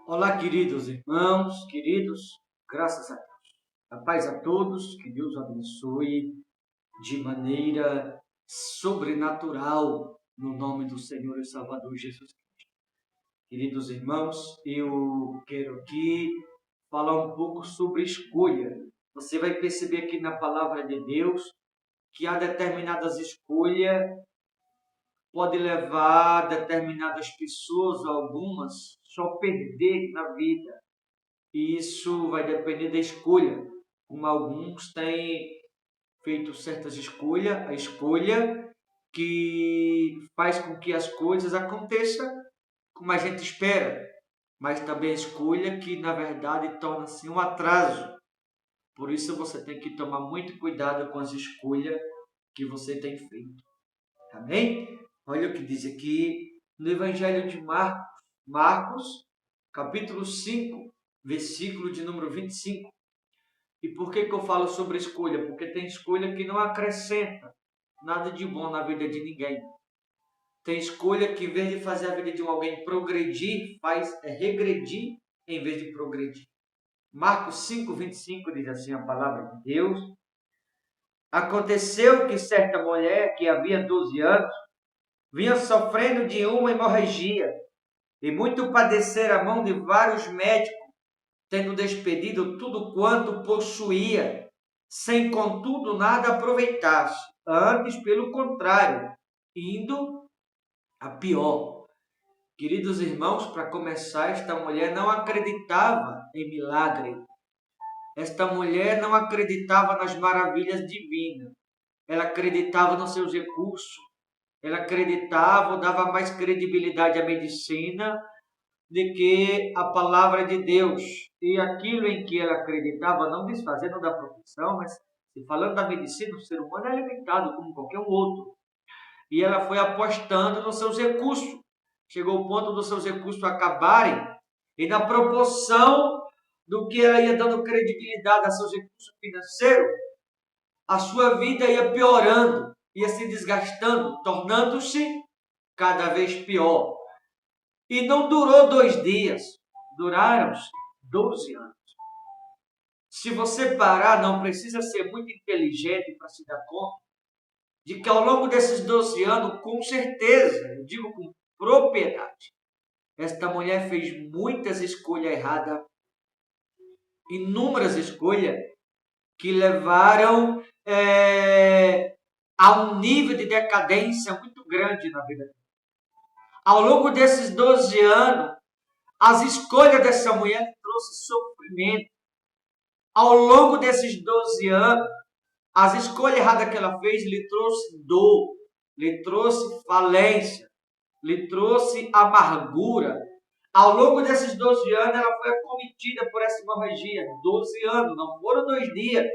Olá, queridos irmãos, queridos, graças a Deus. A paz a todos, que Deus abençoe de maneira sobrenatural, no nome do Senhor e Salvador Jesus Cristo. Queridos irmãos, eu quero aqui falar um pouco sobre escolha. Você vai perceber aqui na palavra de Deus que há determinadas escolhas pode levar determinadas pessoas, algumas, só perder na vida. E isso vai depender da escolha. Como alguns têm feito certas escolhas, a escolha que faz com que as coisas aconteçam como a gente espera, mas também a escolha que, na verdade, torna-se um atraso. Por isso você tem que tomar muito cuidado com as escolhas que você tem feito. Amém? Olha o que diz aqui no Evangelho de Marcos, capítulo 5, versículo de número 25. E por que eu falo sobre escolha? Porque tem escolha que não acrescenta nada de bom na vida de ninguém. Tem escolha que, em vez de fazer a vida de alguém progredir, faz regredir em vez de progredir. Marcos 5, 25 diz assim a palavra de Deus. Aconteceu que certa mulher, que havia 12 anos, vinha sofrendo de uma hemorragia, e muito padecer a mão de vários médicos, tendo despedido tudo quanto possuía, sem contudo nada aproveitasse, antes pelo contrário, indo a pior. Queridos irmãos, para começar, esta mulher não acreditava em milagre. Esta mulher não acreditava nas maravilhas divinas. Ela acreditava nos seus recursos. Ela acreditava ou dava mais credibilidade à medicina de que a palavra de Deus. E aquilo em que ela acreditava, não desfazendo da profissão, mas falando da medicina, o ser humano é limitado como qualquer um outro. E ela foi apostando nos seus recursos. Chegou ao ponto dos seus recursos acabarem, e na proporção do que ela ia dando credibilidade a seus recursos financeiros, a sua vida ia piorando, ia se desgastando, tornando-se cada vez pior. E não durou 2 dias, duraram-se 12 anos. Se você parar, não precisa ser muito inteligente para se dar conta de que ao longo desses 12 anos, com certeza, eu digo com propriedade, esta mulher fez muitas escolhas erradas, inúmeras escolhas que levaram a um nível de decadência muito grande na vida dela. Ao longo desses 12 anos, as escolhas dessa mulher trouxe sofrimento. Ao longo desses 12 anos, as escolhas erradas que ela fez lhe trouxe dor, lhe trouxe falência, lhe trouxe amargura. Ao longo desses 12 anos, ela foi acometida por essa hemorragia. 12 anos, não foram 2 dias.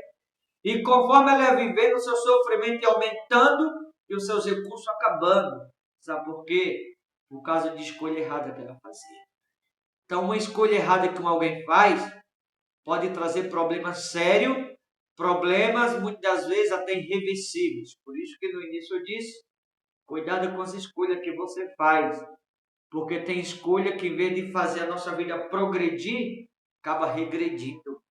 E conforme ela ia vivendo, o seu sofrimento ia aumentando e os seus recursos acabando. Sabe por quê? Por causa de escolha errada que ela fazia. Então, uma escolha errada que alguém faz pode trazer problemas sérios, problemas muitas vezes até irreversíveis. Por isso que no início eu disse, cuidado com as escolhas que você faz. Porque tem escolha que, em vez de fazer a nossa vida progredir, acaba regredindo.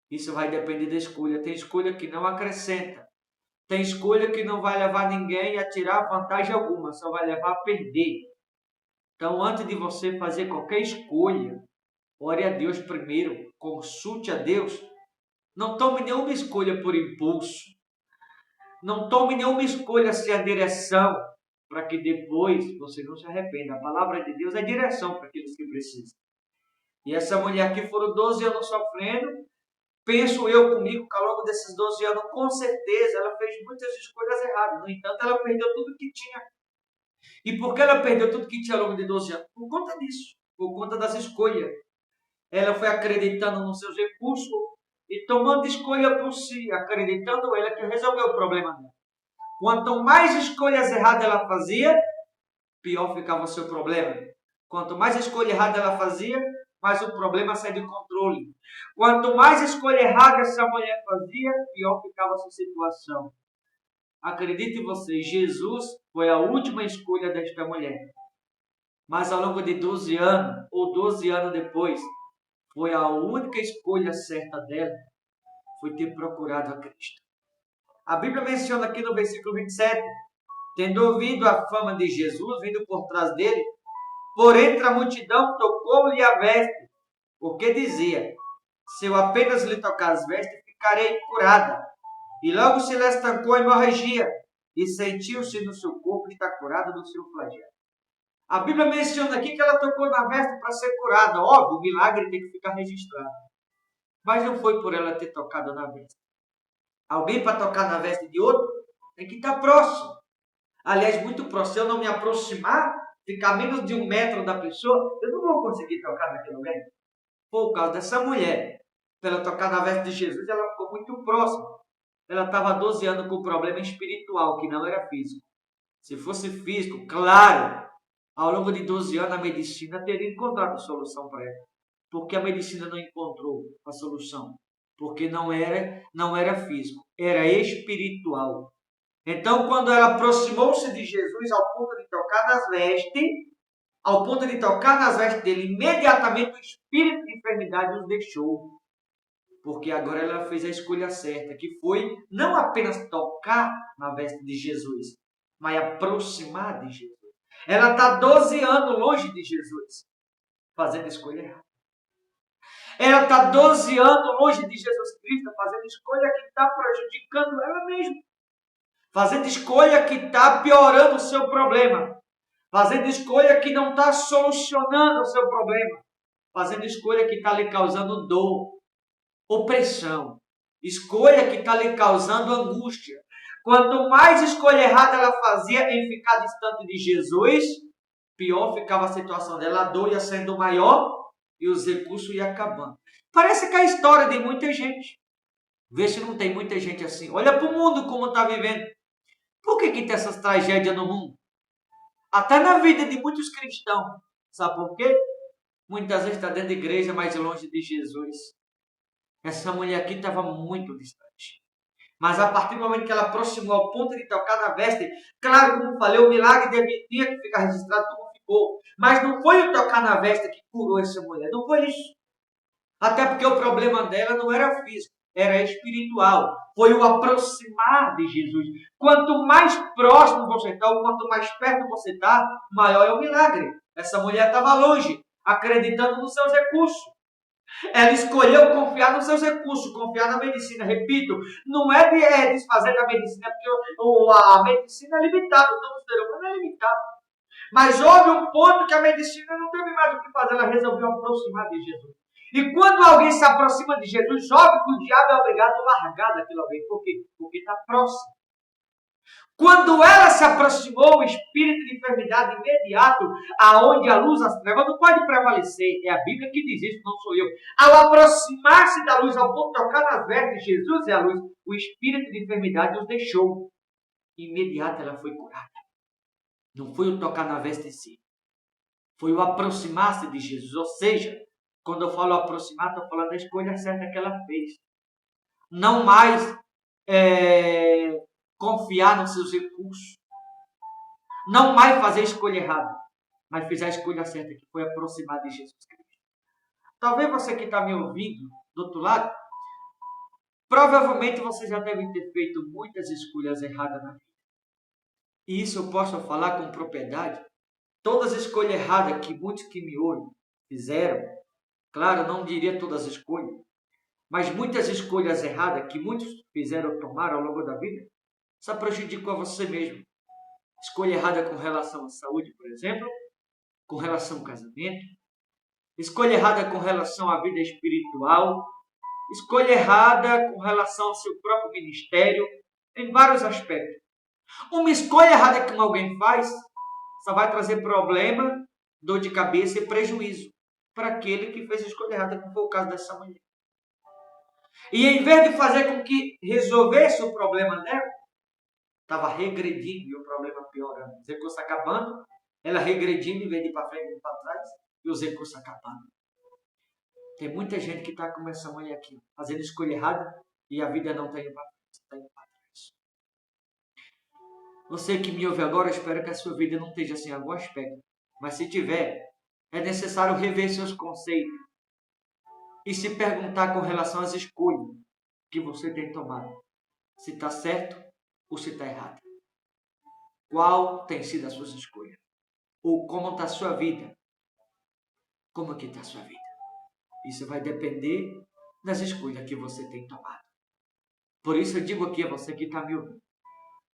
Isso vai depender da escolha. Tem escolha que não acrescenta. Tem escolha que não vai levar ninguém a tirar vantagem alguma, só vai levar a perder. Então, antes de você fazer qualquer escolha, ore a Deus primeiro, consulte a Deus. Não tome nenhuma escolha por impulso. Não tome nenhuma escolha sem a direção, para que depois você não se arrependa. A palavra de Deus é direção para aqueles que precisam. E essa mulher aqui foram 12 anos sofrendo. Penso eu comigo que ao longo desses 12 anos, com certeza, ela fez muitas escolhas erradas. No entanto, ela perdeu tudo que tinha. E por que ela perdeu tudo que tinha ao longo de 12 anos? Por conta disso, por conta das escolhas. Ela foi acreditando nos seus recursos e tomando escolha por si, acreditando ela que resolveu o problema dela. Quanto mais escolhas erradas ela fazia, pior ficava o seu problema. Quanto mais escolha errada ela fazia, mais o problema saía de controle. Quanto mais escolha errada essa mulher fazia, pior ficava a sua situação. Acredite você, Jesus foi a última escolha desta mulher. Mas ao longo de 12 anos, ou 12 anos depois, foi a única escolha certa dela, foi ter procurado a Cristo. A Bíblia menciona aqui no versículo 27, tendo ouvido a fama de Jesus, vindo por trás dele, por entre a multidão tocou-lhe a veste, porque dizia, se eu apenas lhe tocar as vestes, ficarei curada. E logo se lhe estancou a hemorragia, e sentiu-se no seu corpo estar curada do seu flagelo. A Bíblia menciona aqui que ela tocou na veste para ser curada. Óbvio, o milagre tem que ficar registrado. Mas não foi por ela ter tocado na veste. Alguém para tocar na veste de outro tem que estar próximo. Aliás, muito próximo. Se eu não me aproximar, ficar menos de 1 metro da pessoa, eu não vou conseguir tocar naquele alguém. Por causa dessa mulher, para ela tocar na veste de Jesus, ela ficou muito próxima. Ela estava há 12 anos com um problema espiritual, que não era físico. Se fosse físico, claro, ao longo de 12 anos a medicina teria encontrado a solução para ela. Porque a medicina não encontrou a solução? Porque não era físico, era espiritual. Então, quando ela aproximou-se de Jesus ao ponto de tocar nas vestes dele, imediatamente o espírito de enfermidade os deixou. Porque agora ela fez a escolha certa, que foi não apenas tocar na veste de Jesus, mas aproximar de Jesus. Ela está 12 anos longe de Jesus, fazendo a escolha errada. Ela está 12 anos longe de Jesus Cristo, fazendo escolha que está prejudicando ela mesma. Fazendo escolha que está piorando o seu problema. Fazendo escolha que não está solucionando o seu problema. Fazendo escolha que está lhe causando dor, opressão. Escolha que está lhe causando angústia. Quanto mais escolha errada ela fazia em ficar distante de Jesus, pior ficava a situação dela. A dor ia sendo maior e os recursos iam acabando. Parece que é a história de muita gente. Vê se não tem muita gente assim. Olha para o mundo como está vivendo. Por que tem essas tragédias no mundo? Até na vida de muitos cristãos. Sabe por quê? Muitas vezes está dentro da igreja, mais longe de Jesus. Essa mulher aqui estava muito distante. Mas a partir do momento que ela aproximou ao ponto de tocar na veste, claro, como falei, o milagre tinha que ficar registrado como ficou. Mas não foi o tocar na veste que curou essa mulher. Não foi isso. Até porque o problema dela não era físico, era espiritual. Foi o aproximar de Jesus. Quanto mais próximo você está, ou quanto mais perto você está, maior é o milagre. Essa mulher estava longe, acreditando nos seus recursos. Ela escolheu confiar nos seus recursos, confiar na medicina. Repito, não é desfazer da medicina, porque a medicina é limitada, então o ser humano é limitado. Mas houve um ponto que a medicina não teve mais o que fazer, ela resolveu aproximar de Jesus. E quando alguém se aproxima de Jesus, óbvio que o diabo é obrigado a largar daquele alguém. Por quê? Porque está próximo. Quando ela se aproximou, o espírito de enfermidade imediato, aonde a luz, as trevas, não pode prevalecer. É a Bíblia que diz isso, não sou eu. Ao aproximar-se da luz, ao ponto de tocar nas vestes de Jesus e a luz, o espírito de enfermidade os deixou. Imediato ela foi curada. Não foi o tocar na veste em si. Foi o aproximar-se de Jesus. Ou seja, quando eu falo aproximar, estou falando da escolha certa que ela fez. Não mais confiar nos seus recursos. Não mais fazer a escolha errada, mas fez a escolha certa, que foi aproximar de Jesus Cristo. Talvez você que está me ouvindo do outro lado, provavelmente você já deve ter feito muitas escolhas erradas na vida. E isso eu posso falar com propriedade. Todas as escolhas erradas que muitos que me ouvem fizeram, claro, não diria todas as escolhas, mas muitas escolhas erradas que muitos fizeram tomar ao longo da vida, só prejudicou a você mesmo. Escolha errada com relação à saúde, por exemplo, com relação ao casamento, escolha errada com relação à vida espiritual, escolha errada com relação ao seu próprio ministério, em vários aspectos. Uma escolha errada que alguém faz só vai trazer problema, dor de cabeça e prejuízo para aquele que fez a escolha errada, como foi o caso dessa mulher. E em vez de fazer com que resolvesse o problema dela, estava regredindo e o problema piorando. Os recursos acabando, ela regredindo em vez de ir para frente e para trás, e os recursos acabando. Tem muita gente que está como essa mulher aqui, fazendo escolha errada e a vida não está indo para frente, está indo para trás. Você que me ouve agora, espero que a sua vida não esteja assim em algum aspecto. Mas se tiver, é necessário rever seus conceitos e se perguntar com relação às escolhas que você tem tomado. Se está certo ou se está errado. Qual tem sido as suas escolhas? Ou como está a sua vida? Como é que está a sua vida? Isso vai depender das escolhas que você tem tomado. Por isso eu digo aqui a você que está me ouvindo.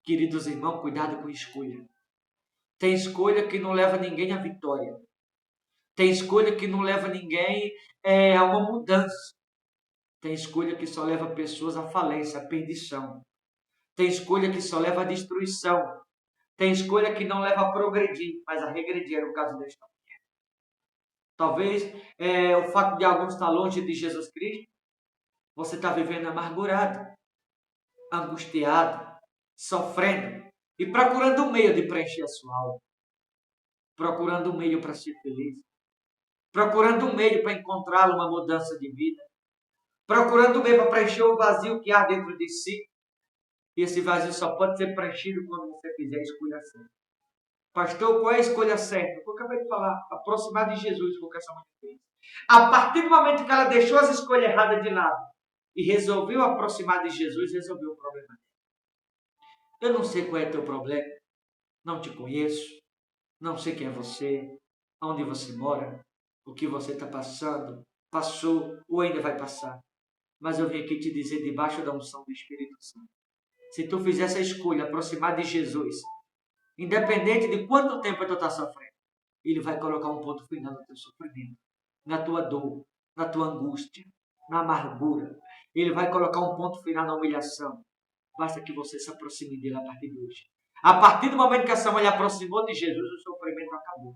Queridos irmãos, cuidado com a escolha. Tem escolha que não leva ninguém à vitória. Tem escolha que não leva ninguém a uma mudança. Tem escolha que só leva pessoas à falência, à perdição. Tem escolha que só leva à destruição. Tem escolha que não leva a progredir, mas a regredir, era o caso desta mulher. Talvez o fato de alguns estar longe de Jesus Cristo, você está vivendo amargurado, angustiado, sofrendo e procurando um meio de preencher a sua alma. Procurando um meio para ser feliz. Procurando um meio para encontrar uma mudança de vida. Procurando um meio para preencher o vazio que há dentro de si. E esse vazio só pode ser preenchido quando você fizer a escolha certa. Pastor, qual é a escolha certa? Eu acabei de falar, aproximar de Jesus, foi o que essa mulher fez. A partir do momento que ela deixou as escolhas erradas de lado e resolveu aproximar de Jesus, resolveu o problema dela. Eu não sei qual é o teu problema, não te conheço, não sei quem é você, onde você mora, o que você está passando, passou ou ainda vai passar. Mas eu vim aqui te dizer, debaixo da unção do Espírito Santo, se tu fizer essa escolha, aproximar de Jesus, independente de quanto tempo tu está sofrendo, Ele vai colocar um ponto final no teu sofrimento, na tua dor, na tua angústia, na amargura. Ele vai colocar um ponto final na humilhação. Basta que você se aproxime dele a partir de hoje. A partir do momento que essa mulher aproximou de Jesus, o sofrimento acabou.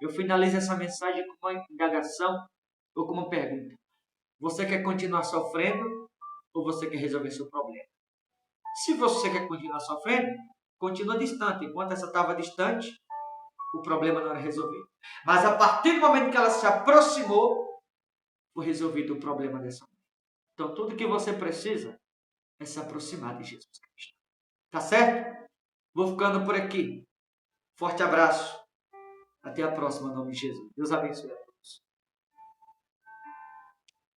Eu finalizo essa mensagem com uma indagação ou com uma pergunta. Você quer continuar sofrendo ou você quer resolver seu problema? Se você quer continuar sofrendo, continua distante. Enquanto essa estava distante, o problema não era resolvido. Mas a partir do momento que ela se aproximou, foi resolvido o problema dessa mulher. Então, tudo que você precisa é se aproximar de Jesus Cristo. Tá certo? Vou ficando por aqui. Forte abraço. Até a próxima, em nome de Jesus. Deus abençoe.